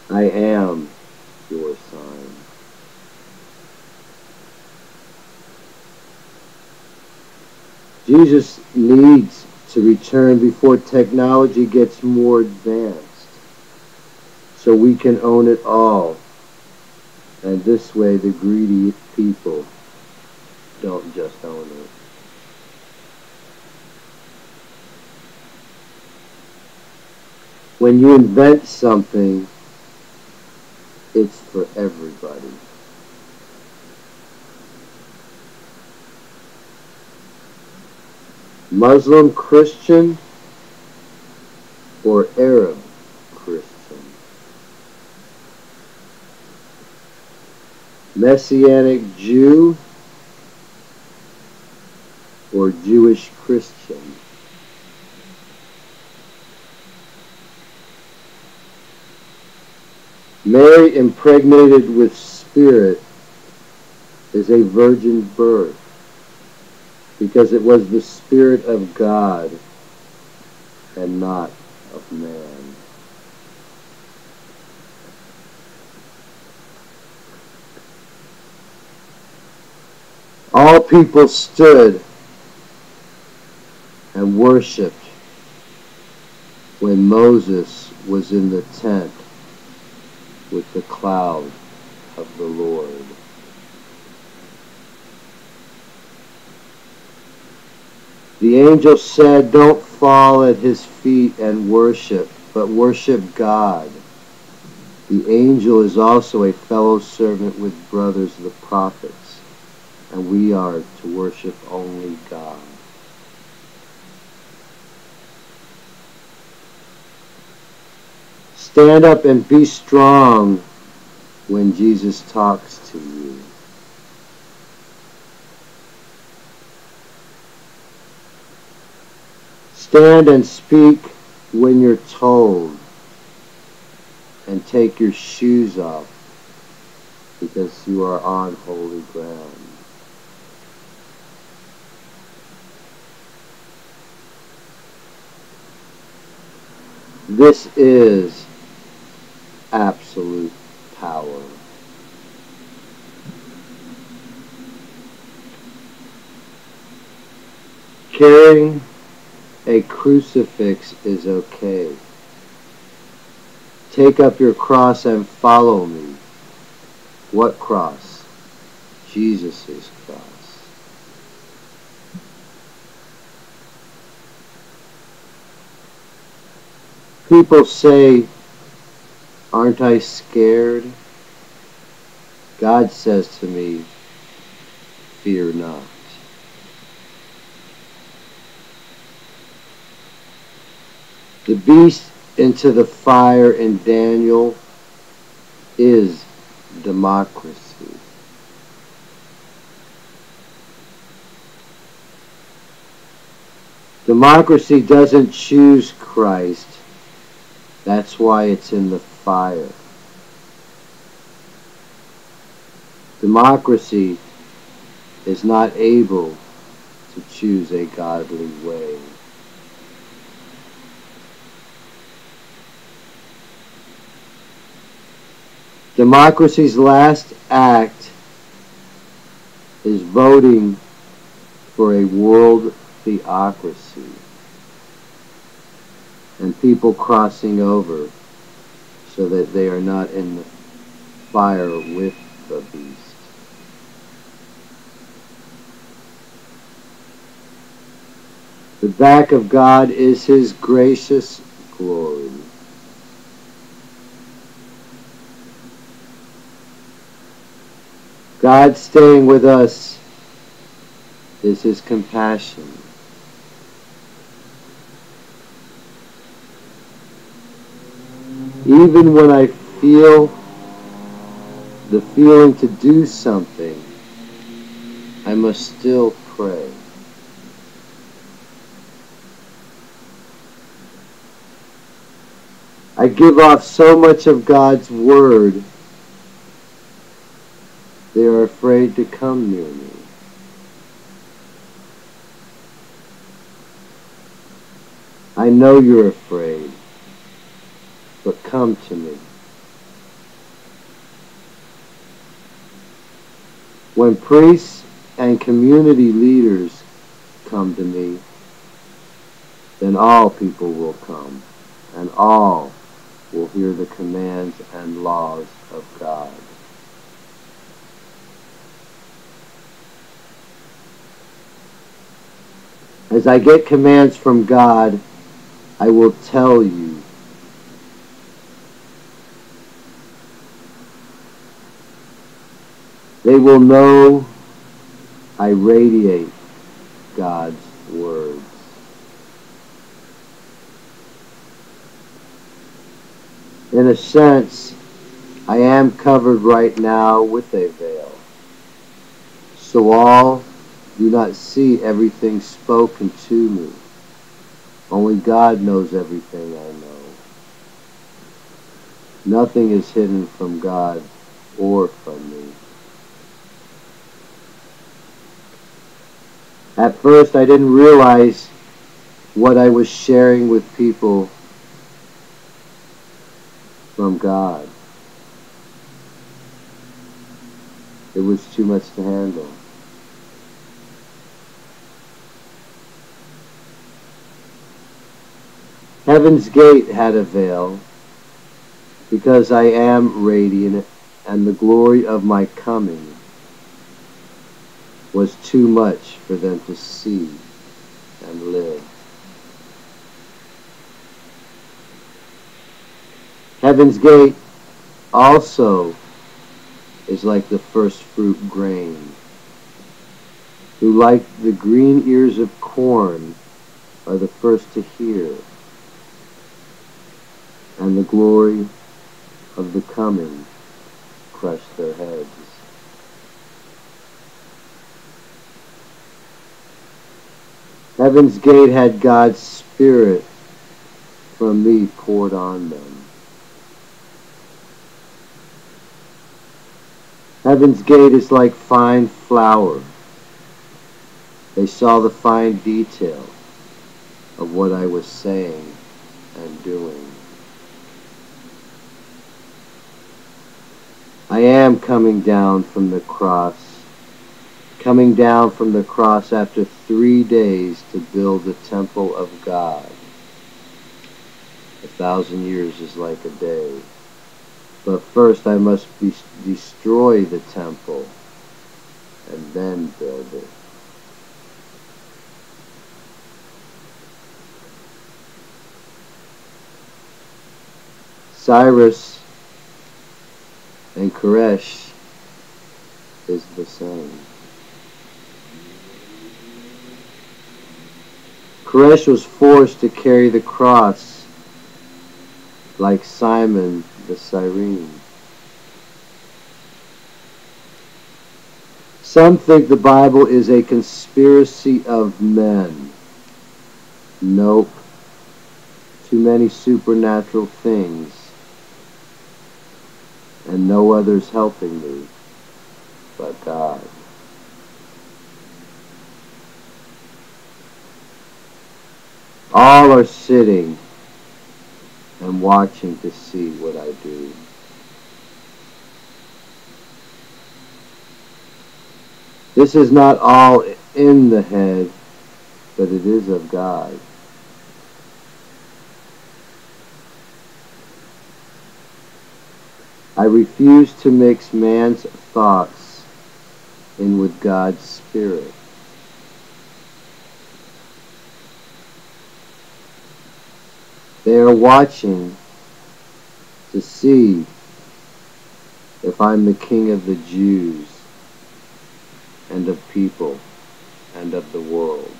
I am your sign. Jesus needs to return before technology gets more advanced, so we can own it all. And this way the greedy people don't just own it. When you invent something, it's for everybody. Muslim Christian or Arab Christian. Messianic Jew or Jewish Christian. Mary impregnated with spirit is a virgin birth, because it was the Spirit of God and not of man. All people stood and worshipped when Moses was in the tent with the cloud of the Lord. The angel said, "Don't fall at his feet and worship, but worship God." The angel is also a fellow servant with brothers the prophets, and we are to worship only God. Stand up and be strong when Jesus talks to you. Stand and speak when you're told, and take your shoes off because you are on holy ground. This is absolute power. Carrying a crucifix is okay. Take up your cross and follow me. What cross? Jesus' cross. People say, "Aren't I scared?" God says to me, "Fear not." The beast into the fire in Daniel is democracy. Democracy doesn't choose Christ. That's why it's in the fire. Democracy is not able to choose a godly way. Democracy's last act is voting for a world theocracy and people crossing over so that they are not in the fire with the beast. The back of God is His gracious glory. God staying with us is His compassion. Even when I feel the feeling to do something, I must still pray. I give off so much of God's word, they are afraid to come near me. I know you're afraid, but come to me. When priests and community leaders come to me, then all people will come, and all will hear the commands and laws of God. As I get commands from God, I will tell you. They will know I radiate God's words. In a sense, I am covered right now with a veil, so all do not see everything spoken to me. Only God knows everything I know. Nothing is hidden from God or from me. At first, I didn't realize what I was sharing with people from God. It was too much to handle. Heaven's Gate had a veil because I am radiant, and the glory of my coming was too much for them to see and live. Heaven's Gate also is like the first fruit grain, who like the green ears of corn are the first to hear, and the glory of the coming crush their heads. Heaven's Gate had God's Spirit from me poured on them. Heaven's Gate is like fine flour. They saw the fine detail of what I was saying and doing. I am coming down from the cross, coming down from the cross after 3 days to build the temple of God. 1,000 years is like a day. But first I must destroy the temple and then build it. Cyrus and Koresh is the same. Koresh was forced to carry the cross like Simon the Cyrene. Some think the Bible is a conspiracy of men. Nope. Too many supernatural things, and no others helping me but God. All are sitting and watching to see what I do. This is not all in the head, but it is of God. I refuse to mix man's thoughts in with God's Spirit. They are watching to see if I'm the King of the Jews and of people and of the world.